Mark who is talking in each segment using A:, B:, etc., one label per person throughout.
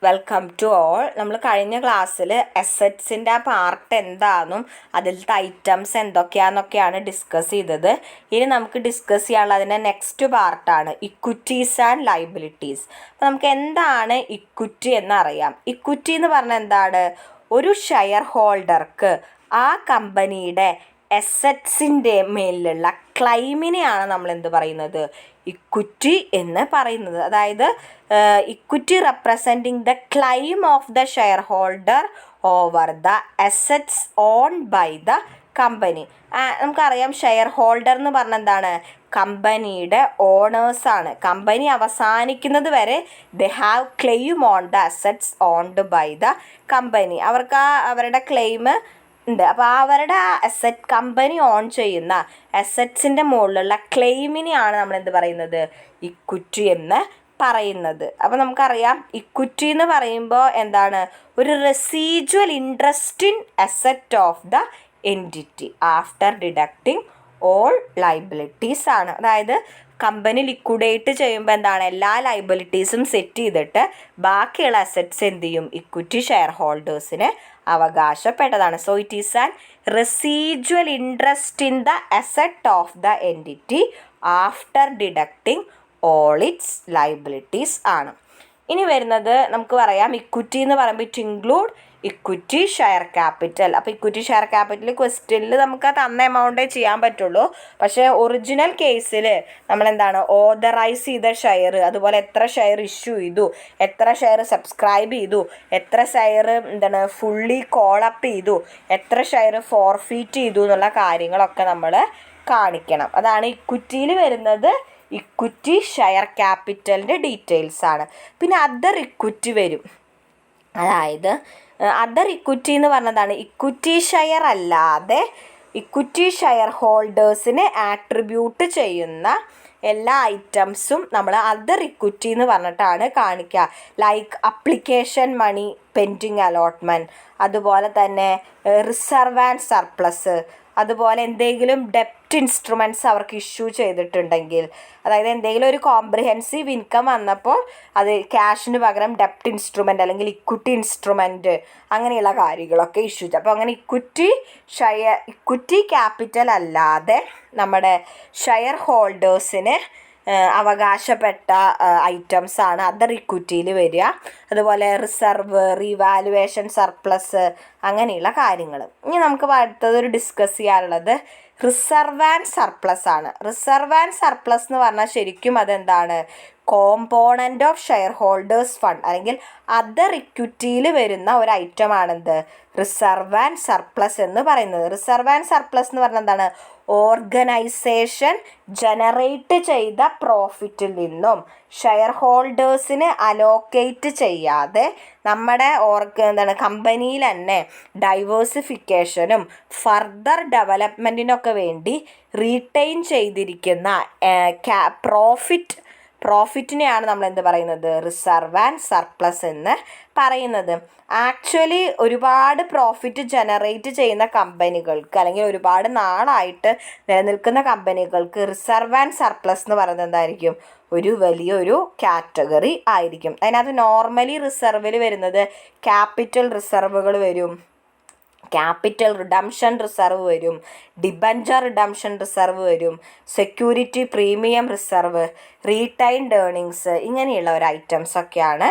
A: Welcome to all. നമ്മൾ കഴിഞ്ഞ ക്ലാസ്സിൽ അസറ്റ്സിൻ്റെ പാർട്ട് എന്താണെന്നും അതിലത്തെ ഐറ്റംസ് എന്തൊക്കെയാണെന്നൊക്കെയാണ് ഡിസ്കസ് ചെയ്തത്. ഇനി നമുക്ക് ഡിസ്കസ് ചെയ്യാനുള്ള അതിൻ്റെ നെക്സ്റ്റ് പാർട്ടാണ് ഇക്വിറ്റീസ് ആൻഡ് ലയബിലിറ്റീസ്. അപ്പോൾ നമുക്ക് എന്താണ് ഇക്വിറ്റി എന്നറിയാം. ഇക്വിറ്റി എന്ന് പറഞ്ഞാൽ എന്താണ്? ഒരു ഷെയർ ഹോൾഡർക്ക് ആ കമ്പനിയുടെ അസറ്റ്സിൻ്റെ മേലുള്ള ക്ലെയിമിനെയാണ് നമ്മൾ എന്ത് പറയുന്നത്? ഇക്വിറ്റി എന്ന് പറയുന്നത്. അതായത് equity representing the claim of the shareholder over the assets own by the company. നമുക്കറിയാം ഷെയർ ഹോൾഡർ എന്ന് പറഞ്ഞാൽ എന്താണ്? കമ്പനിയുടെ ഓണേഴ്സാണ്. കമ്പനി അവസാനിക്കുന്നത് വരെ they have claim on the assets owned by the company. അവർക്ക് അവരുടെ ക്ലെയിം ഉണ്ട്. അപ്പോൾ അവരുടെ അസറ്റ് കമ്പനി ഓൺ ചെയ്യുന്ന അസറ്റ്സിൻ്റെ മുകളിലുള്ള ക്ലെയിമിനെയാണ് നമ്മൾ എന്ത് പറയുന്നത്? ഇക്വിറ്റി എന്ന് പറയുന്നത്. അപ്പോൾ നമുക്കറിയാം ഇക്വിറ്റി എന്ന് പറയുമ്പോൾ എന്താണ്? ഒരു residual interest in asset of the entity after deducting all liabilities ആണ്. അതായത് കമ്പനി ലിക്വിഡേറ്റ് ചെയ്യുമ്പോൾ എന്താണ്? എല്ലാ ലയബിലിറ്റീസും സെറ്റ് ചെയ്തിട്ട് ബാക്കിയുള്ള അസറ്റ്സ് എന്ത് ചെയ്യും? ഇക്വിറ്റി ഷെയർ ഹോൾഡേഴ്സിന് അവകാശപ്പെട്ടതാണ്. So it is an residual interest in the asset of the entity after deducting all its liabilities ആണ്. ഇനി വരുന്നത് നമുക്ക് പറയാം ഇക്വിറ്റി എന്ന് പറയുമ്പോൾ it include equity share capital. അപ്പോൾ ഇക്വിറ്റി ഷെയർ ക്യാപിറ്റൽ ക്വസ്റ്റ്യനിൽ നമുക്ക് തന്ന എമൗണ്ടേ ചെയ്യാൻ പറ്റുള്ളൂ. പക്ഷേ ഒറിജിനൽ കേസിൽ നമ്മളെന്താണ്? ഓതറൈസ് ചെയ്ത ഷെയർ, അതുപോലെ എത്ര ഷെയർ ഇഷ്യൂ ചെയ്തു, എത്ര ഷെയർ സബ്സ്ക്രൈബ് ചെയ്തു, എത്ര ഷെയർ എന്താണ് ഫുള്ളി കോളപ്പ് ചെയ്തു, എത്ര ഷെയർ ഫോർഫീറ്റ് ചെയ്തു എന്നുള്ള കാര്യങ്ങളൊക്കെ നമ്മൾ കാണിക്കണം. അതാണ് ഇക്വിറ്റിയിൽ വരുന്നത്. ഇക്വിറ്റി ഷെയർ ക്യാപിറ്റലിൻ്റെ ഡീറ്റെയിൽസ് ആണ്. പിന്നെ അതർ ഇക്വിറ്റി വരും. അതായത് അതർ ഇക്വിറ്റി എന്ന് പറഞ്ഞതാണ് ഇക്വിറ്റി ഷെയർ അല്ലാതെ ഇക്വിറ്റി ഷെയർ ഹോൾഡേഴ്സിന് ആട്രിബ്യൂട്ട് ചെയ്യുന്ന എല്ലാ ഐറ്റംസും നമ്മൾ അതർ ഇക്വിറ്റി എന്ന് പറഞ്ഞിട്ടാണ് കാണിക്കുക. Like application money, pending allotment, അതുപോലെ തന്നെ റിസർവ് ആൻഡ് സർപ്ലസ്, അതുപോലെ എന്തെങ്കിലും ഡെപ്റ്റ് ഇൻസ്ട്രുമെൻറ്റ്സ് അവർക്ക് ഇഷ്യൂ ചെയ്തിട്ടുണ്ടെങ്കിൽ, അതായത് എന്തെങ്കിലും ഒരു കോംപ്രിഹെൻസീവ് ഇൻകം വന്നപ്പോൾ അത് ക്യാഷിന് പകരം ഡെപ്റ്റ് ഇൻസ്ട്രുമെൻ്റ് അല്ലെങ്കിൽ ഇക്വിറ്റി ഇൻസ്ട്രുമെൻറ്റ് അങ്ങനെയുള്ള കാര്യങ്ങളൊക്കെ ഇഷ്യൂ ചെയ്യും. അപ്പോൾ അങ്ങനെ ഇക്വിറ്റി ക്യാപിറ്റൽ അല്ലാതെ നമ്മുടെ ഷെയർ ഹോൾഡേഴ്സിന് അവകാശപ്പെട്ട ഐറ്റംസാണ് അതർ ഇക്വിറ്റിയിൽ വരിക. അതുപോലെ റിസർവ്, റീവാലുവേഷൻ, സർപ്ലസ് അങ്ങനെയുള്ള കാര്യങ്ങൾ. ഇനി നമുക്ക് അടുത്തതൊരു ഡിസ്കസ് ചെയ്യാനുള്ളത് റിസർവ് ആൻഡ് സർപ്ലസ് ആണ്. റിസർവ് ആൻഡ് സർപ്ലസ് എന്ന് പറഞ്ഞാൽ ശരിക്കും അതെന്താണ്? Component of share holders fund അല്ലെങ്കിൽ അതർ ഇക്വിറ്റിയിൽ വരുന്ന ഒരു ഐറ്റമാണെന്ത്? റിസർവ് ആൻഡ് സർപ്ലസ് എന്ന് പറയുന്നത്. റിസർവ് ആൻഡ് സർപ്ലസ് എന്ന് പറഞ്ഞാൽ എന്താണ്? ഓർഗനൈസേഷൻ ജനറേറ്റ് ചെയ്ത പ്രോഫിറ്റിൽ നിന്നും ഷെയർ ഹോൾഡേഴ്സിന് അലോക്കേറ്റ് ചെയ്യാതെ നമ്മുടെ കമ്പനിയിൽ തന്നെ ഡൈവേഴ്സിഫിക്കേഷനും ഫർദർ ഡെവലപ്മെൻറ്റിനൊക്കെ വേണ്ടി റീറ്റെയിൻ ചെയ്തിരിക്കുന്ന പ്രോഫിറ്റിനെയാണ് നമ്മൾ എന്ത് പറയുന്നത്? റിസർവ് ആൻഡ് സർപ്ലസ് എന്ന് പറയുന്നത്. ആക്ച്വലി ഒരുപാട് പ്രോഫിറ്റ് ജനറേറ്റ് ചെയ്യുന്ന കമ്പനികൾക്ക് അല്ലെങ്കിൽ ഒരുപാട് നാളായിട്ട് നിലനിൽക്കുന്ന കമ്പനികൾക്ക് റിസർവ് ആൻഡ് സർപ്ലസ് എന്ന് പറയുന്നത് എന്തായിരിക്കും? ഒരു വലിയൊരു കാറ്റഗറി ആയിരിക്കും. അതിനകത്ത് നോർമലി റിസർവിൽ വരുന്നത് ക്യാപിറ്റൽ റിസർവുകൾ വരും, ക്യാപിറ്റൽ റിഡംഷൻ റിസർവ് വരും, ഡിബഞ്ചർ റിഡംഷൻ റിസർവ് വരും, security premium reserve, retained earnings, ഇങ്ങനെയുള്ള ഒരു ഐറ്റംസൊക്കെയാണ്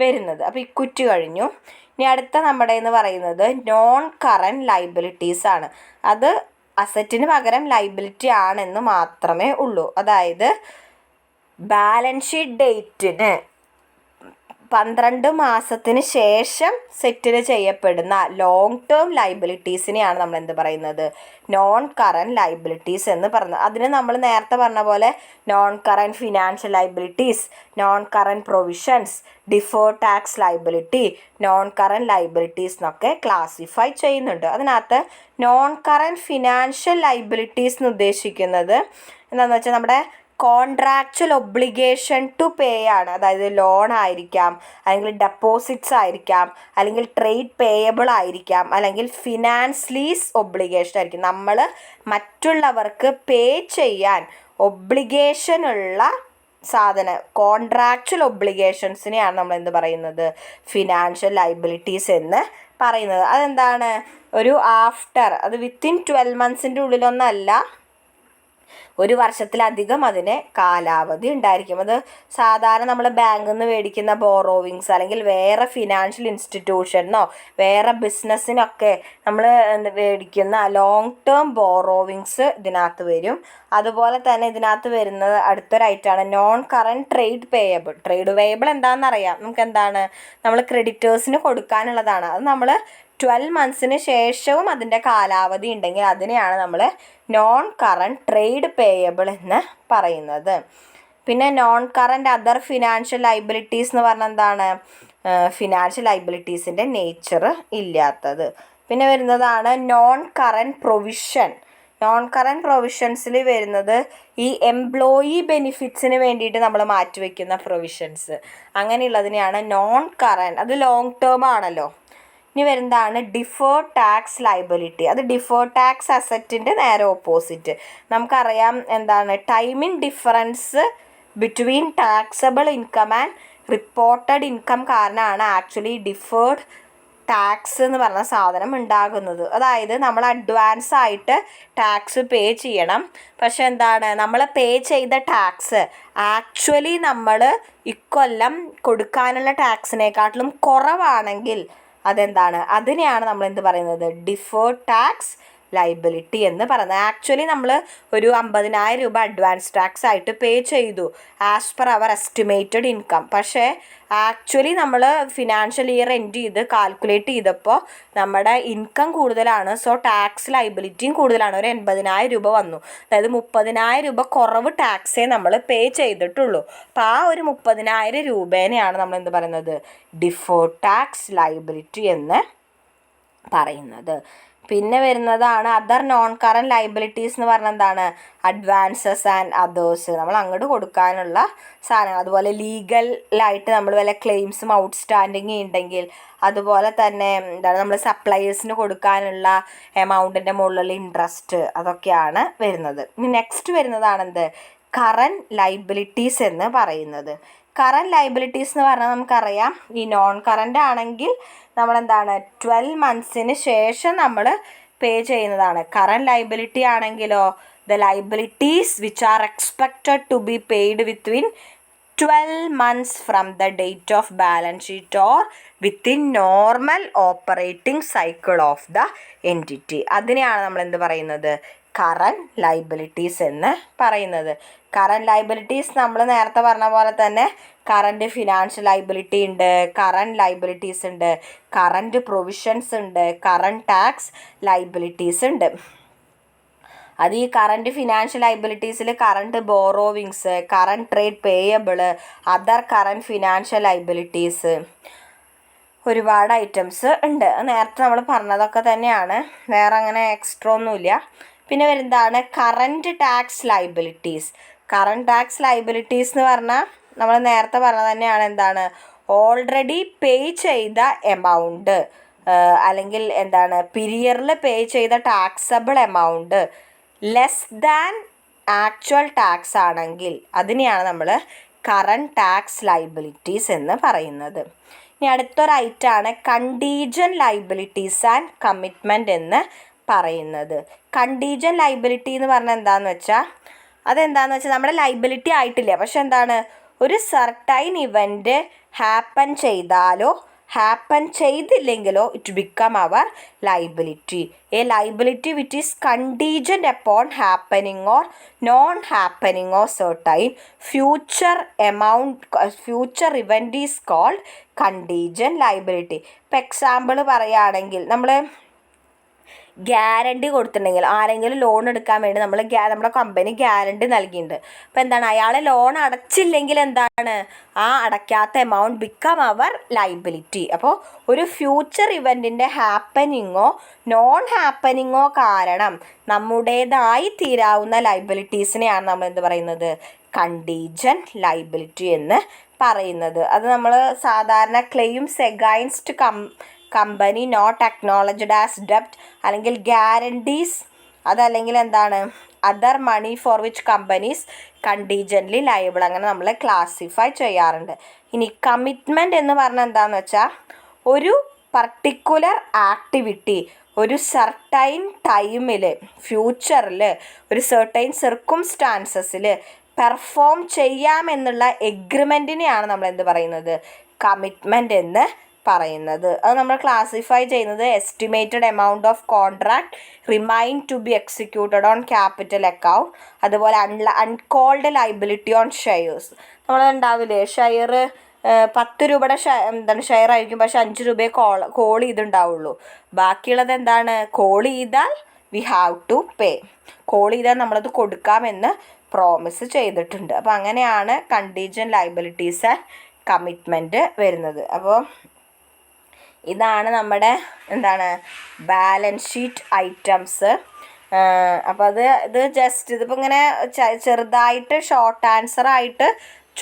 A: വരുന്നത്. അപ്പോൾ ഇക്വിറ്റി കഴിഞ്ഞു. ഇനി അടുത്ത നമ്മുടെ എന്ന് പറയുന്നത് നോൺ കറൻറ്റ് ലയബിലിറ്റീസ് ആണ്. അത് അസറ്റിന് പകരം ലയബിലിറ്റി ആണെന്ന് മാത്രമേ ഉള്ളൂ. അതായത് ബാലൻസ് ഷീറ്റ് ഡേറ്റിന് 12 മാസത്തിന് ശേഷം സെറ്റിൽ ചെയ്യപ്പെടുന്ന ലോങ് ടേം ലയബിലിറ്റീസിനെയാണ് നമ്മൾ എന്ത് പറയുന്നത്? നോൺ കറൻറ്റ് ലയബിലിറ്റീസ് എന്ന് പറയുന്നത്. അതിന് നമ്മൾ നേരത്തെ പറഞ്ഞ പോലെ non current financial liabilities, non current provisions, deferred tax liability, non current liabilities എന്നൊക്കെ ക്ലാസിഫൈ ചെയ്യുന്നുണ്ട്. അതിനകത്ത് നോൺ കറൻറ്റ് ഫിനാൻഷ്യൽ ലയബിലിറ്റീസ് എന്ന് ഉദ്ദേശിക്കുന്നത് എന്താണെന്ന് വെച്ചാൽ നമ്മുടെ കോൺട്രാക്ച്വൽ ഒബ്ലിഗേഷൻ ടു പേ ആണ്. അതായത് ലോൺ ആയിരിക്കാം, അല്ലെങ്കിൽ ഡെപ്പോസിറ്റ്സ് ആയിരിക്കാം, അല്ലെങ്കിൽ ട്രേഡ് പേയബിൾ ആയിരിക്കാം, അല്ലെങ്കിൽ ഫിനാൻസ് ലീസ് ഒബ്ലിഗേഷൻ ആയിരിക്കും. നമ്മൾ മറ്റുള്ളവർക്ക് പേ ചെയ്യാൻ ഒബ്ലിഗേഷൻ ഉള്ള കോൺട്രാക്ച്വൽ ഒബ്ലിഗേഷൻസിനെയാണ് നമ്മൾ എന്ത് പറയുന്നത്, ഫിനാൻഷ്യൽ ലയബിലിറ്റീസ് എന്ന് പറയുന്നത്. അതെന്താണ്, ഒരു ആഫ്റ്റർ, അത് വിത്തിൻ 12 months ഉള്ളിലൊന്നല്ല, ഒരു വർഷത്തിലധികം അതിന് കാലാവധി ഉണ്ടായിരിക്കും. അത് സാധാരണ നമ്മൾ ബാങ്കിൽ നിന്ന് മേടിക്കുന്ന ബോറോവിങ്സ് അല്ലെങ്കിൽ വേറെ ഫിനാൻഷ്യൽ ഇൻസ്റ്റിറ്റ്യൂഷനോ വേറെ ബിസിനസ്സിനൊക്കെ നമ്മൾ മേടിക്കുന്ന ലോങ് ടേം ബോറോവിങ്സ് ഇതിനകത്ത് വരും. അതുപോലെ തന്നെ ഇതിനകത്ത് വരുന്നത് അടുത്തൊരൈറ്റാണ് non current trade payable. Trade payable എന്താണെന്നറിയാം നമുക്ക്, എന്താണ്, നമ്മൾ ക്രെഡിറ്റേഴ്സിന് കൊടുക്കാനുള്ളതാണ്. അത് നമ്മൾ 12 months ശേഷവും അതിൻ്റെ കാലാവധി ഉണ്ടെങ്കിൽ അതിനെയാണ് നമ്മൾ നോൺ കറൻറ്റ് ട്രേഡ് പേയബിൾ എന്ന് പറയുന്നത്. പിന്നെ non current other financial liabilities എന്ന് പറഞ്ഞാൽ എന്താണ്, ഫിനാൻഷ്യൽ ലയബിലിറ്റീസിൻ്റെ നേച്ചർ ഇല്ലാത്തത്. പിന്നെ വരുന്നതാണ് non current provision. Non current പ്രൊവിഷൻസിൽ വരുന്നത് ഈ എംപ്ലോയി ബെനിഫിറ്റ്സിന് വേണ്ടിയിട്ട് നമ്മൾ മാറ്റിവെക്കുന്ന പ്രൊവിഷൻസ്, അങ്ങനെയുള്ളതിനെയാണ് നോൺ കറൻറ്റ്. അത് ലോങ് ടേം ആണല്ലോ. ഇനി വരുന്നതാണ് ഡിഫേർഡ് ടാക്സ് ലയബിലിറ്റി. അത് ഡിഫേർഡ് ടാക്സ് അസറ്റിൻ്റെ നേരെ ഓപ്പോസിറ്റ്. നമുക്കറിയാം എന്താണ്, timing difference between taxable income and reported income കാരണമാണ് ആക്ച്വലി ഡിഫേർഡ് ടാക്സ് എന്ന് പറഞ്ഞ സാധനം ഉണ്ടാകുന്നത്. അതായത് നമ്മൾ അഡ്വാൻസ് ആയിട്ട് ടാക്സ് പേ ചെയ്യണം. പക്ഷെ എന്താണ്, നമ്മൾ പേ ചെയ്ത ടാക്സ് ആക്ച്വലി നമ്മൾ ഇക്കൊല്ലം കൊടുക്കാനുള്ള ടാക്സിനെക്കാട്ടിലും കുറവാണെങ്കിൽ അതെന്താണ്, അതിനെയാണ് നമ്മൾ എന്ത് പറയുന്നത്, ഡിഫേർഡ് ടാക്സ് ലയബിലിറ്റി എന്ന് പറയുന്നത്. ആക്ച്വലി നമ്മൾ ഒരു 50,000 രൂപ അഡ്വാൻസ് ടാക്സ് ആയിട്ട് പേ ചെയ്തു as per hour estimated income. പക്ഷേ ആക്ച്വലി നമ്മൾ ഫിനാൻഷ്യൽ ഇയർ എൻഡ് ചെയ്ത് കാൽക്കുലേറ്റ് ചെയ്തപ്പോൾ നമ്മുടെ ഇൻകം കൂടുതലാണ്, സോ ടാക്സ് ലയബിലിറ്റിയും കൂടുതലാണ്. ഒരു 80,000 രൂപ വന്നു. അതായത് 30,000 രൂപ കുറവ് ടാക്സേ നമ്മൾ പേ ചെയ്തിട്ടുള്ളൂ. അപ്പോൾ ആ ഒരു 30,000 രൂപേനെയാണ് നമ്മൾ എന്ത് പറയുന്നത്, ഡിഫേർഡ് ടാക്സ് ലയബിലിറ്റി എന്ന് പറയുന്നത്. പിന്നെ വരുന്നതാണ് അതർ നോൺ കറൻറ്റ് ലയബിലിറ്റീസ് എന്ന് പറഞ്ഞാൽ എന്താണ്, അഡ്വാൻസസ് ആൻഡ് അതേഴ്സ്, നമ്മൾ അങ്ങോട്ട് കൊടുക്കാനുള്ള സാധനങ്ങൾ. അതുപോലെ ലീഗലായിട്ട് നമ്മൾ വല്ല ക്ലെയിംസും ഔട്ട്സ്റ്റാൻഡിങ് ഉണ്ടെങ്കിൽ, അതുപോലെ തന്നെ എന്താണ്, നമ്മൾ സപ്ലയേഴ്സിന് കൊടുക്കാനുള്ള എമൗണ്ടിൻ്റെ മുകളിലുള്ള ഇൻട്രസ്റ്റ്, അതൊക്കെയാണ് വരുന്നത്. ഇനി നെക്സ്റ്റ് വരുന്നതാണ് എന്ത്, കറൻറ്റ് ലയബിലിറ്റീസ് എന്ന് പറയുന്നത്. കറൻറ്റ് ലയബിലിറ്റീസ് എന്ന് പറഞ്ഞാൽ നമുക്കറിയാം, ഈ നോൺ കറൻറ്റ് ആണെങ്കിൽ നമ്മളെന്താണ് 12 months ശേഷം നമ്മൾ പേ ചെയ്യുന്നതാണ്. കറൻറ്റ് ലയബിലിറ്റി ആണെങ്കിലോ the liabilities which are expected to be paid within 12 months from the date of balance sheet or within normal operating cycle of the entity. അതിനെയാണ് നമ്മൾ എന്ത് പറയുന്നത്, കറൻറ്റ് ലയബിലിറ്റീസ് എന്ന് പറയുന്നത്. കറൻറ്റ് ലയബിലിറ്റീസ് നമ്മൾ നേരത്തെ പറഞ്ഞ പോലെ തന്നെ കറൻറ്റ് ഫിനാൻഷ്യൽ ലയബിലിറ്റി ഉണ്ട്, കറൻറ്റ് ലയബിലിറ്റീസ് ഉണ്ട്, കറൻറ്റ് പ്രൊവിഷൻസ് ഉണ്ട്, കറൻറ്റ് ടാക്സ് ലയബിലിറ്റീസ് ഉണ്ട്. അത് ഈ കറൻറ്റ് ഫിനാൻഷ്യൽ ലയബിലിറ്റീസിൽ current borrowings, current trade payable, other current financial liabilities, ഒരുപാട് ഐറ്റംസ് ഉണ്ട്. നേരത്തെ നമ്മൾ പറഞ്ഞതൊക്കെ തന്നെയാണ്, വേറെ അങ്ങനെ എക്സ്ട്രാ ഒന്നുമില്ല. പിന്നെ വരുന്നതാണ് current tax liabilities. Current tax liabilities എന്ന് പറഞ്ഞാൽ നമ്മൾ നേരത്തെ പറഞ്ഞത് തന്നെയാണ്, എന്താണ്, ഓൾറെഡി പേ ചെയ്ത എമൗണ്ട് അല്ലെങ്കിൽ എന്താണ് പീരിയഡിൽ പേ ചെയ്ത taxable amount less than actual tax ആണെങ്കിൽ അതിനെയാണ് നമ്മൾ കറൻറ്റ് ടാക്സ് ലയബിലിറ്റീസ് എന്ന് പറയുന്നത്. ഇനി അടുത്തൊരൈറ്റാണ് കണ്ടീജൻറ്റ് ലയബിലിറ്റീസ് ആൻഡ് കമ്മിറ്റ്മെൻറ്റ് എന്ന് പറയുന്നത്. കണ്ടീജൻറ്റ് ലയബിലിറ്റി എന്ന് പറഞ്ഞാൽ എന്താണെന്ന് വെച്ചാൽ, അതെന്താണെന്ന് വെച്ചാൽ നമ്മുടെ ലയബിലിറ്റി ആയിട്ടില്ല, പക്ഷെ എന്താണ്, ഒരു സർട്ടൈൻ ഇവൻറ്റ് ഹാപ്പൻ ചെയ്താലോ ഹാപ്പൻ ചെയ്തില്ലെങ്കിലോ it become our liability. A liability which is contingent upon happening or non happening or certain future event is called contingent liability. ഇപ്പോൾ എക്സാമ്പിൾ പറയുകയാണെങ്കിൽ, നമ്മൾ ഗ്യാരണ്ടി കൊടുത്തിട്ടുണ്ടെങ്കിൽ, ആരെങ്കിലും ലോൺ എടുക്കാൻ വേണ്ടി നമ്മുടെ കമ്പനി ഗ്യാരണ്ടി നൽകിയിട്ടുണ്ട്. അപ്പോൾ എന്താണ്, അയാൾ ലോൺ അടച്ചില്ലെങ്കിൽ എന്താണ്, ആ അടയ്ക്കാത്ത എമൗണ്ട് ബിക്കം അവർ ലയബിലിറ്റി. അപ്പോൾ ഒരു ഫ്യൂച്ചർ ഇവൻറ്റിൻ്റെ ഹാപ്പനിങ്ങോ നോൺ ഹാപ്പനിങ്ങോ കാരണം നമ്മുടേതായി തീരാവുന്ന ലയബിലിറ്റീസിനെയാണ് നമ്മൾ എന്ത് പറയുന്നത്, കണ്ടീജൻറ്റ് ലയബിലിറ്റി എന്ന് പറയുന്നത്. അത് നമ്മൾ സാധാരണ claims against company not acknowledged as ഡെപ്റ്റ്, അല്ലെങ്കിൽ ഗ്യാരണ്ടീസ്, അതല്ലെങ്കിൽ എന്താണ് other money for which companies contingently liable, അങ്ങനെ നമ്മൾ ക്ലാസിഫൈ ചെയ്യാറുണ്ട്. ഇനി കമ്മിറ്റ്മെൻറ്റ് എന്ന് പറഞ്ഞാൽ എന്താണെന്ന് വെച്ചാൽ ഒരു പർട്ടിക്കുലർ ആക്ടിവിറ്റി ഒരു സർട്ടൈൻ ടൈമിൽ ഫ്യൂച്ചറിൽ ഒരു സർട്ടൈൻ സിർക്കുംസ്റ്റാൻസസിൽ പെർഫോം ചെയ്യാമെന്നുള്ള എഗ്രിമെൻറ്റിനെയാണ് നമ്മൾ എന്ത് പറയുന്നത്, കമ്മിറ്റ്മെൻറ്റ് എന്ന് പറയുന്നത്. അത് നമ്മൾ ക്ലാസിഫൈ ചെയ്യുന്നത് estimated amount of contract remain to be executed on capital account, അതുപോലെ അൺകോൾഡ് ലൈബിലിറ്റി ഓൺ ഷെയർസ്. നമ്മളുണ്ടാവില്ലേ ഷെയർ 10 രൂപയുടെ ഷെയർ ആയിരിക്കും, പക്ഷെ 5 രൂപയെ കോൾ ചെയ്തുണ്ടാവുള്ളൂ. ബാക്കിയുള്ളത് എന്താണ്, കോൾ ചെയ്താൽ we have to pay, call ചെയ്താൽ നമ്മളത് കൊടുക്കാമെന്ന് പ്രോമിസ് ചെയ്തിട്ടുണ്ട്. അപ്പോൾ അങ്ങനെയാണ് കണ്ടീജൻ്റ് ലയബിലിറ്റീസ് ആൻഡ് കമ്മിറ്റ്മെൻറ്റ് വരുന്നത്. അപ്പോൾ ഇതാണ് നമ്മുടെ എന്താണ് ബാലൻസ് ഷീറ്റ് ഐറ്റംസ്. അപ്പോൾ ഇത് ജസ്റ്റ് ഇതിപ്പോൾ ഇങ്ങനെ ചെറുതായിട്ട് ഷോർട്ട് ആൻസർ ആയിട്ട്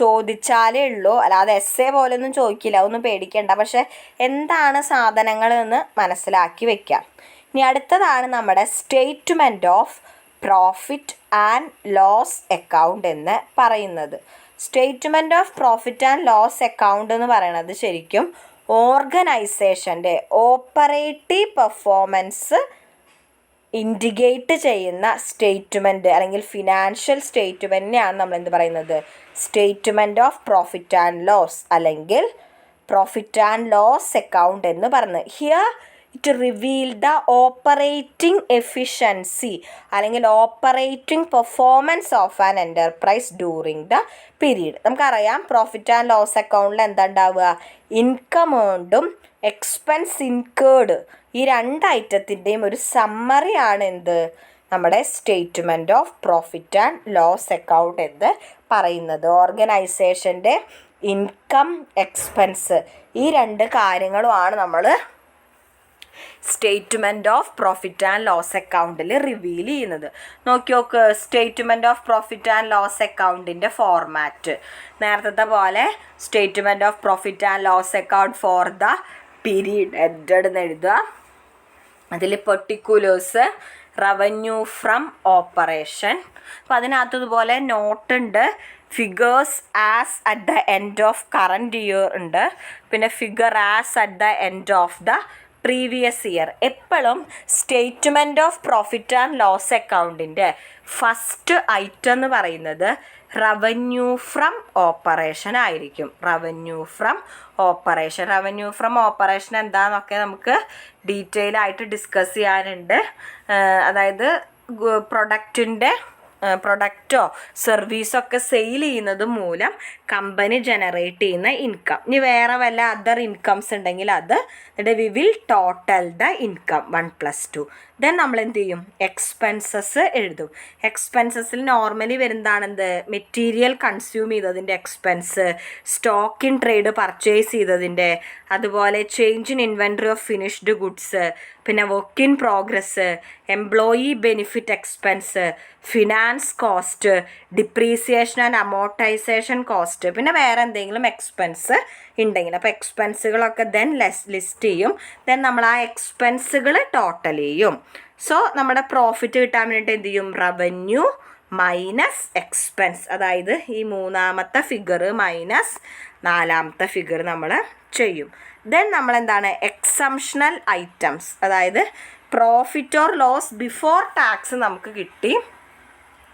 A: ചോദിച്ചാലേ ഉള്ളൂ, അല്ലാതെ എസ്സേ പോലൊന്നും ചോദിക്കില്ല, ഒന്നും പേടിക്കേണ്ട. പക്ഷേ എന്താണ് സാധനങ്ങൾ എന്ന് മനസ്സിലാക്കി വെക്കാം. ഇനി അടുത്തതാണ് നമ്മുടെ statement of profit and loss account എന്ന് പറയുന്നത്. Statement of profit and loss account എന്ന് പറയുന്നത് ശരിക്കും ഓർഗനൈസേഷൻ്റെ ഓപ്പറേറ്റീവ് പെർഫോമൻസ് ഇൻഡിക്കേറ്റ് ചെയ്യുന്ന സ്റ്റേറ്റ്മെൻറ്റ് അല്ലെങ്കിൽ ഫിനാൻഷ്യൽ സ്റ്റേറ്റ്മെൻറ്റിനെയാണ് നമ്മൾ എന്ത് പറയുന്നത്, statement of profit and loss അല്ലെങ്കിൽ പ്രോഫിറ്റ് ആൻഡ് ലോസ് അക്കൗണ്ട് എന്ന് പറയുന്നത്. Here it reveal the operating efficiency അല്ലെങ്കിൽ operating performance of an enterprise during the period. നമുക്കറിയാം പ്രോഫിറ്റ് ആൻഡ് ലോസ് അക്കൗണ്ടിൽ എന്താ ഉണ്ടാവുക, ഇൻകം ഏൺഡും എക്സ്പെൻസ് ഇൻകേർഡ് ഈ 2 ഐറ്റത്തിൻ്റെയും ഒരു സമ്മറിയാണ് എന്ത്, നമ്മുടെ statement of profit and loss account എന്ന് പറയുന്നത്. ഓർഗനൈസേഷൻ്റെ ഇൻകം എക്സ്പെൻസ് ഈ 2 കാര്യങ്ങളുമാണ് നമ്മൾ statement of profit and loss അക്കൗണ്ടിൽ റിവീൽ ചെയ്യുന്നത്. നോക്ക് statement of profit and loss അക്കൗണ്ടിൻ്റെ ഫോർമാറ്റ് നേരത്തെ പോലെ statement of profit and loss account for the period ended എന്ന് എഴുതുക. അതിൽ പെർട്ടിക്കുലേഴ്സ് റവന്യൂ ഫ്രം ഓപ്പറേഷൻ. അപ്പോൾ അതിനകത്തതുപോലെ നോട്ടുണ്ട്, figures as at the end of current year ഉണ്ട്, പിന്നെ figure as at the end of the previous year. എപ്പോഴും statement of profit and loss അക്കൗണ്ടിൻ്റെ ഫസ്റ്റ് ഐറ്റം എന്ന് പറയുന്നത് റവന്യൂ ഫ്രം ഓപ്പറേഷൻ ആയിരിക്കും. റവന്യൂ ഫ്രം ഓപ്പറേഷൻ എന്താണെന്നൊക്കെ നമുക്ക് ഡീറ്റെയിൽ ആയിട്ട് ഡിസ്കസ് ചെയ്യാനുണ്ട്. അതായത് പ്രൊഡക്റ്റോ സർവീസൊക്കെ സെയിൽ ചെയ്യുന്നത് മൂലം കമ്പനി ജനറേറ്റ് ചെയ്യുന്ന ഇൻകം. ഇനി വേറെ വല്ല അതർ ഇൻകംസ് ഉണ്ടെങ്കിൽ അത് we will total the income 1+2. Then നമ്മൾ എന്ത് ചെയ്യും, എക്സ്പെൻസസ് എഴുതും. എക്സ്പെൻസസിൽ നോർമലി വരുന്നതാണെന്ത്, മെറ്റീരിയൽ കൺസ്യൂം ചെയ്തതിൻ്റെ expense, stock in trade purchase ചെയ്തതിൻ്റെ, അതുപോലെ change in inventory of finished goods, പിന്നെ work in progress, employee benefit expense, finance cost, depreciation and amortisation cost, പിന്നെ വേറെ എന്തെങ്കിലും എക്സ്പെൻസ് ഉണ്ടെങ്കിൽ. അപ്പോൾ എക്സ്പെൻസുകളൊക്കെ ദെൻ ലിസ്റ്റ് ചെയ്യും. ദെൻ നമ്മൾ ആ എക്സ്പെൻസുകൾ ടോട്ടൽ ചെയ്യും. സോ നമ്മുടെ പ്രോഫിറ്റ് കിട്ടാൻ വേണ്ടിയിട്ട് എന്ത് ചെയ്യും, റവന്യൂ മൈനസ് എക്സ്പെൻസ്, അതായത് ഈ 3ാമത്തെ ഫിഗർ മൈനസ് 4ാമത്തെ ഫിഗർ നമ്മൾ ചെയ്യും. ദെൻ നമ്മൾ എന്താണ്, എക്സംഷണൽ ഐറ്റംസ്, അതായത് profit or loss before tax നമുക്ക് കിട്ടി.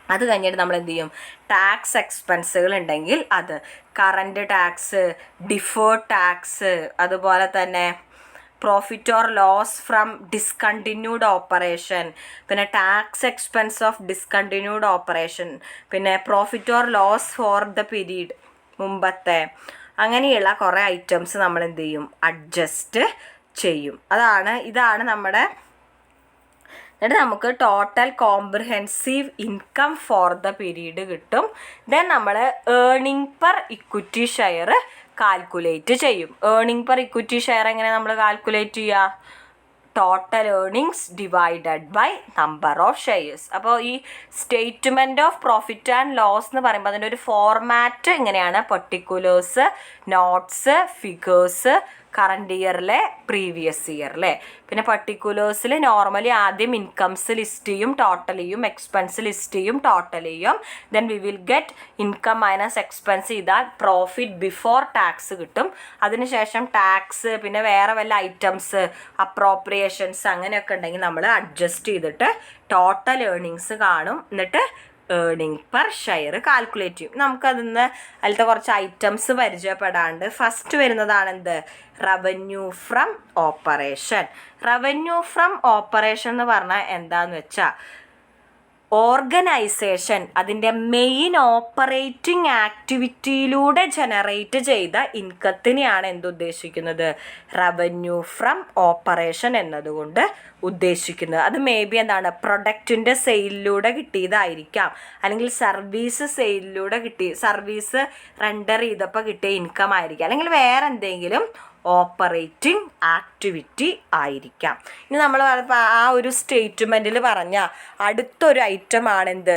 A: അത് കഴിഞ്ഞിട്ട് നമ്മൾ എന്ത് ചെയ്യും, ടാക്സ് എക്സ്പെൻസുകൾ ഉണ്ടെങ്കിൽ അത്, കറൻറ്റ് ടാക്സ്, ഡിഫേർഡ് ടാക്സ്, അതുപോലെ തന്നെ profit or loss from discontinued operation, പിന്നെ tax expense of discontinued operation, പിന്നെ profit or loss for the period മുമ്പത്തെ, അങ്ങനെയുള്ള കുറേ ഐറ്റംസ് നമ്മൾ എന്ത് ചെയ്യും, അഡ്ജസ്റ്റ് ചെയ്യും. ഇതാണ് നമ്മുടെ. എന്നിട്ട് നമുക്ക് total comprehensive income for the period കിട്ടും. ദെൻ നമ്മൾ earning per equity share calculate ചെയ്യും. ഏർണിംഗ് പെർ ഇക്വിറ്റി ഷെയർ എങ്ങനെ നമ്മൾ കാൽക്കുലേറ്റ് ചെയ്യുക, total earnings divided by number of shares. അപ്പോൾ ഈ statement of profit and loss എന്ന് പറയുമ്പോൾ അതിൻ്റെ ഒരു ഫോർമാറ്റ് ഇങ്ങനെയാണ്, പെർട്ടിക്കുലേഴ്സ്, നോട്ട്സ്, ഫിഗേഴ്സ്, കറണ്ട് ഇയറിലെ പ്രീവിയസ് ഇയർ അല്ലേ. പിന്നെ പർട്ടിക്കുലേഴ്സിൽ നോർമലി ആദ്യം ഇൻകംസ് ലിസ്റ്റ് ചെയ്യും, ടോട്ടൽ ചെയ്യും, എക്സ്പെൻസ് ലിസ്റ്റ് ചെയ്യും, ടോട്ടൽ ചെയ്യും. Then we will get income minus expense ചെയ്താൽ പ്രോഫിറ്റ് ബിഫോർ ടാക്സ് കിട്ടും. അതിനുശേഷം ടാക്സ് പിന്നെ വേറെ വല്ല ഐറ്റംസ് അപ്രോപ്രിയേഷൻസ് അങ്ങനെയൊക്കെ ഉണ്ടെങ്കിൽ നമ്മൾ അഡ്ജസ്റ്റ് ചെയ്തിട്ട് ടോട്ടൽ ഏർണിങ്സ് കാണും. എന്നിട്ട് ഏർണിംഗ് പെർ ഷെയർ കാൽക്കുലേറ്റ് ചെയ്യും. നമുക്കതിന്ന് അതിലത്തെ കുറച്ച് ഐറ്റംസ് പരിചയപ്പെടാണ്ട് ഫസ്റ്റ് വരുന്നതാണ് എന്ത്, revenue from operation. Revenue from operation എന്ന് പറഞ്ഞാൽ എന്താന്ന് വെച്ചാൽ ഓർഗനൈസേഷൻ അതിൻ്റെ മെയിൻ ഓപ്പറേറ്റിംഗ് ആക്ടിവിറ്റിയിലൂടെ ജനറേറ്റ് ചെയ്ത ഇൻകത്തിനെയാണ് എന്തുദ്ദേശിക്കുന്നത്, റവന്യൂ ഫ്രം ഓപ്പറേഷൻ എന്നതുകൊണ്ട് ഉദ്ദേശിക്കുന്നത്. അത് മേ ബി എന്താണ്, പ്രൊഡക്റ്റിൻ്റെ സെയിലിലൂടെ കിട്ടിയതായിരിക്കാം, അല്ലെങ്കിൽ സർവീസ് സെയിലിലൂടെ സർവീസ് റെൻഡർ ചെയ്തപ്പോൾ കിട്ടിയ ഇൻകം ആയിരിക്കാം, അല്ലെങ്കിൽ വേറെ എന്തെങ്കിലും ഓപ്പറേറ്റിംഗ് ആക്ടിവിറ്റി ആയിരിക്കാം. ഇനി നമ്മൾ ആ ഒരു സ്റ്റേറ്റ്മെൻറ്റിൽ പറഞ്ഞ അടുത്തൊരു ഐറ്റമാണ് എന്ത്,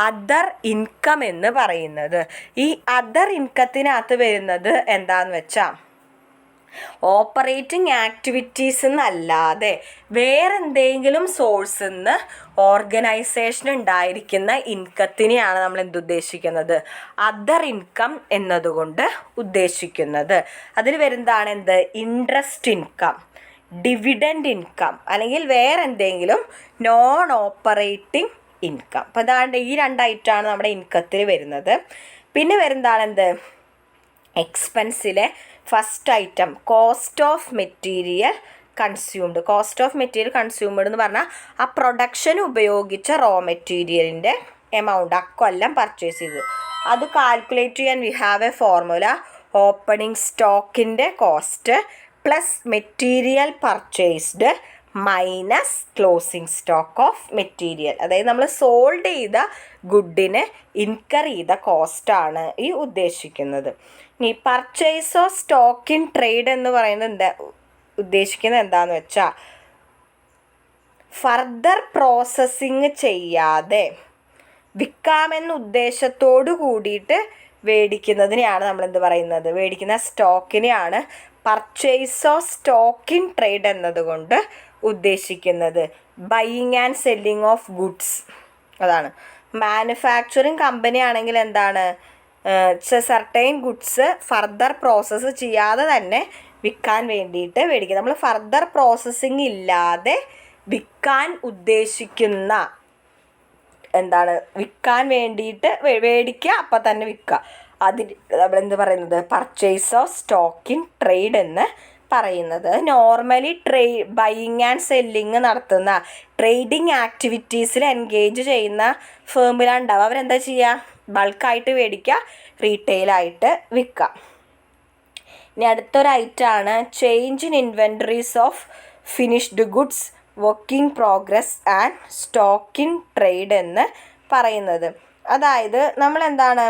A: അതർ ഇൻകം എന്ന് പറയുന്നത്. ഈ അതർ ഇൻകത്തിനകത്ത് വരുന്നത് എന്താന്ന് വെച്ചാൽ ഓപ്പറേറ്റിംഗ് ആക്ടിവിറ്റീസ് എന്നല്ലാതെ വേറെന്തെങ്കിലും സോഴ്സിൽ നിന്ന് ഓർഗനൈസേഷൻ ഉണ്ടായിരിക്കുന്ന ഇൻകത്തിനെയാണ് നമ്മൾ എന്തുദ്ദേശിക്കുന്നത്, അതർ ഇൻകം എന്നതുകൊണ്ട് ഉദ്ദേശിക്കുന്നത്. അതിൽ വരുന്നതാണ് എന്ത്, ഇൻട്രസ്റ്റ് ഇൻകം, ഡിവിഡൻഡ് ഇൻകം, അല്ലെങ്കിൽ വേറെ എന്തെങ്കിലും നോൺ ഓപ്പറേറ്റിംഗ് ഇൻകം. അപ്പോൾ അതാണ്ട് ഈ രണ്ട് ഐറ്റമാണ് നമ്മുടെ ഇൻകത്തിൽ വരുന്നത്. പിന്നെ വരുന്നതാണ് എന്ത്, എക്സ്പെൻസിലെ first item cost of material consumed. Cost of material consumed എന്ന് പറഞ്ഞാൽ ആ പ്രൊഡക്ഷൻ ഉപയോഗിച്ച റോ മെറ്റീരിയലിൻ്റെ എമൗണ്ട് അക്കൊല്ലം പർച്ചേസ് ചെയ്ത് അത് കാൽക്കുലേറ്റ് ചെയ്യാൻ we have a formula. Opening സ്റ്റോക്കിൻ്റെ cost plus material purchased minus closing stock of material. അതായത് നമ്മൾ സോൾഡ് ചെയ്ത ഗുഡിന് ഇൻകർ ചെയ്ത കോസ്റ്റാണ് ഈ ഉദ്ദേശിക്കുന്നത്. ഇനി purchase of stock in trade എന്ന് പറയുന്നത് ഉദ്ദേശിക്കുന്നത് എന്താണെന്ന് വെച്ചാൽ ഫർദർ പ്രോസസ്സിങ് ചെയ്യാതെ വിൽക്കാമെന്ന ഉദ്ദേശത്തോടു കൂടിയിട്ട് മേടിക്കുന്നതിനെയാണ് നമ്മളെന്ത് പറയുന്നത്, മേടിക്കുന്ന സ്റ്റോക്കിനെയാണ് purchase of stock in trade എന്നതുകൊണ്ട് ഉദ്ദേശിക്കുന്നത്. Buying and selling of goods അതാണ്. മാനുഫാക്ചറിങ് കമ്പനി ആണെങ്കിൽ എന്താണ്, സർട്ടൈൻ ഗുഡ്സ് ഫർദർ പ്രോസസ്സ് ചെയ്യാതെ തന്നെ വിൽക്കാൻ വേണ്ടിയിട്ട് മേടിക്കുക. നമ്മൾ ഫർദർ പ്രോസസ്സിങ് ഇല്ലാതെ വിൽക്കാൻ ഉദ്ദേശിക്കുന്ന എന്താണ്, വിൽക്കാൻ വേണ്ടിയിട്ട് മേടിക്കുക അപ്പം തന്നെ വിൽക്കുക, അതിന് നമ്മളെന്ത് പറയുന്നത്, purchase of stock in trade എന്ന് പറയുന്നത്. നോർമലി ബൈയിങ് ആൻഡ് സെല്ലിങ് നടത്തുന്ന ട്രേഡിങ് ആക്ടിവിറ്റീസിൽ എൻഗേജ് ചെയ്യുന്ന ഫേമിലുണ്ടാവും. അവരെന്താ ചെയ്യുക, ബൾക്കായിട്ട് മേടിക്കുക, റീറ്റെയിലായിട്ട് വിൽക്കുക. ഇനി അടുത്തൊരു ഐറ്റമാണ് change in inventories of finished goods working progress and stock in trade എന്ന് പറയുന്നത്. അതായത് നമ്മളെന്താണ്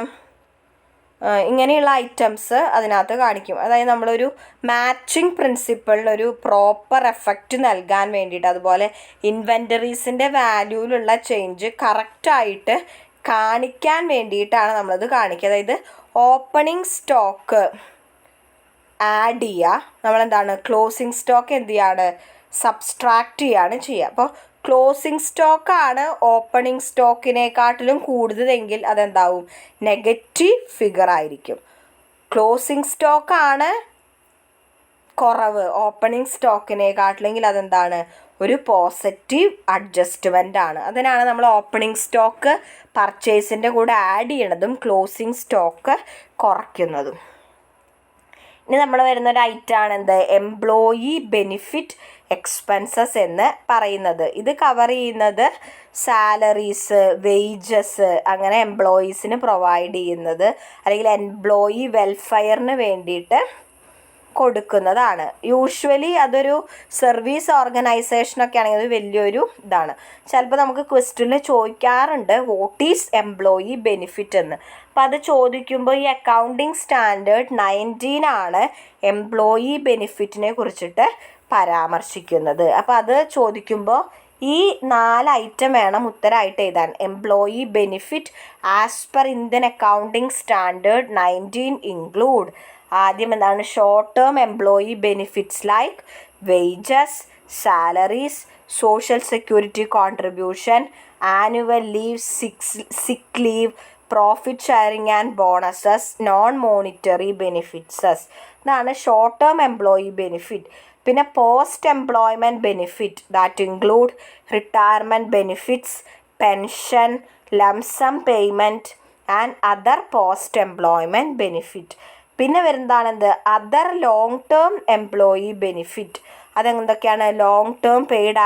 A: ഇങ്ങനെയുള്ള ഐറ്റംസ് അതിനകത്ത് കാണിക്കും. അതായത് നമ്മളൊരു മാച്ചിങ് പ്രിൻസിപ്പിളിനൊരു പ്രോപ്പർ എഫക്റ്റ് നൽകാൻ വേണ്ടിയിട്ട്, അതുപോലെ ഇൻവെൻറ്ററീസിൻ്റെ വാല്യൂവിലുള്ള ചേഞ്ച് കറക്റ്റായിട്ട് കാണിക്കാൻ വേണ്ടിയിട്ടാണ് നമ്മളത് കാണിക്കുക. അതായത് ഓപ്പണിംഗ് സ്റ്റോക്ക് ആഡ് ചെയ്യുക, നമ്മളെന്താണ് ക്ലോസിംഗ് സ്റ്റോക്ക് എന്ത് ചെയ്യാണ്, സബ്സ്ട്രാക്റ്റ് ചെയ്യാണ് ചെയ്യുക. അപ്പോൾ ക്ലോസിംഗ് സ്റ്റോക്കാണ് ഓപ്പണിംഗ് സ്റ്റോക്കിനെക്കാട്ടിലും കൂടുതലെങ്കിൽ അതെന്താവും, നെഗറ്റീവ് ഫിഗർ ആയിരിക്കും. ക്ലോസിംഗ് സ്റ്റോക്കാണ് കുറവ് ഓപ്പണിംഗ് സ്റ്റോക്കിനെക്കാട്ടിലെങ്കിൽ അതെന്താണ്, ഒരു പോസിറ്റീവ് അഡ്ജസ്റ്റ്മെൻ്റ് ആണ്. അതിനാണ് നമ്മൾ ഓപ്പണിംഗ് സ്റ്റോക്ക് പർച്ചേസിൻ്റെ കൂടെ ആഡ് ചെയ്യണതും ക്ലോസിംഗ് സ്റ്റോക്ക് കുറയ്ക്കുന്നതും. ഇനി നമ്മൾ വരുന്നൊരു ഐറ്റമാണ് എന്ത്, എംപ്ലോയി ബെനിഫിറ്റ് എക്സ്പെൻസസ് എന്ന് പറയുന്നത്. ഇത് കവർ ചെയ്യുന്നത് സാലറീസ്, വേജസ്, അങ്ങനെ എംപ്ലോയീസിന് പ്രൊവൈഡ് ചെയ്യുന്നത് അല്ലെങ്കിൽ എംപ്ലോയി വെൽഫെയറിന് വേണ്ടിയിട്ട് കൊടുക്കുന്നതാണ്. യൂഷ്വലി അതൊരു സർവീസ് ഓർഗനൈസേഷനൊക്കെ ആണെങ്കിൽ അത് വലിയൊരു ഇതാണ്. ചിലപ്പോൾ നമുക്ക് ക്വസ്റ്റ്യനിൽ ചോദിക്കാറുണ്ട് വാട്ട് ഈസ് എംപ്ലോയി ബെനിഫിറ്റ് എന്ന്. അപ്പം അത് ചോദിക്കുമ്പോൾ ഈ അക്കൗണ്ടിങ് സ്റ്റാൻഡേർഡ് 19 ആണ് എംപ്ലോയി ബെനിഫിറ്റിനെ കുറിച്ചിട്ട് പരാമർശിക്കുന്നത്. അപ്പോൾ അത് ചോദിക്കുമ്പോൾ ഈ 4 ഐറ്റം വേണം ഉത്തരമായിട്ട് എഴുതാൻ. Employee benefit as per Indian accounting standard 19 include ആദ്യം എന്താണ്? Short term employee benefits like wages, salaries, social security contribution, annual leave, sick leave, profit sharing and bonuses, non monetary benefits. ഇതാണ് ഷോർട്ട് ടേം എംപ്ലോയി ബെനിഫിറ്റ്. പിന്നെ post employment benefit that include retirement benefits, pension, lump sum payment and other post employment benefit. പിന്നെ വരുന്നതാണെന്ത്? Other long term employee benefit. അതെന്തൊക്കെയാണ്? Long term paid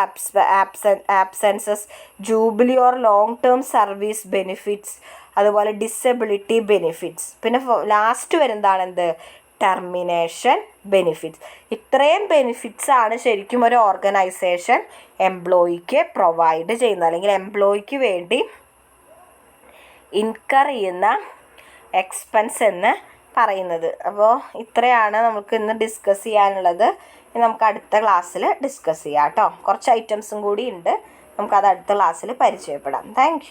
A: absences, jubilee or long term service benefits, അതുപോലെ disability benefits. പിന്നെ last വരുന്നതാണെന്ത്? Termination benefits. ഇത്രയും benefits ആണ് ശരിക്കും ഒരു ഓർഗനൈസേഷൻ എംപ്ലോയിക്ക് പ്രൊവൈഡ് ചെയ്യുന്നത്, അല്ലെങ്കിൽ എംപ്ലോയിക്ക് വേണ്ടി ഇൻകർ ചെയ്യുന്ന എക്സ്പെൻസ് എന്ന് പറയുന്നത്. അപ്പോൾ ഇത്രയാണ് നമുക്ക് ഇന്ന് ഡിസ്കസ് ചെയ്യാനുള്ളത്. നമുക്ക് അടുത്ത ക്ലാസ്സിൽ ഡിസ്കസ് ചെയ്യാം കേട്ടോ. കുറച്ച് ഐറ്റംസും കൂടി ഉണ്ട്, നമുക്കത് അടുത്ത ക്ലാസ്സിൽ പരിചയപ്പെടാം. താങ്ക്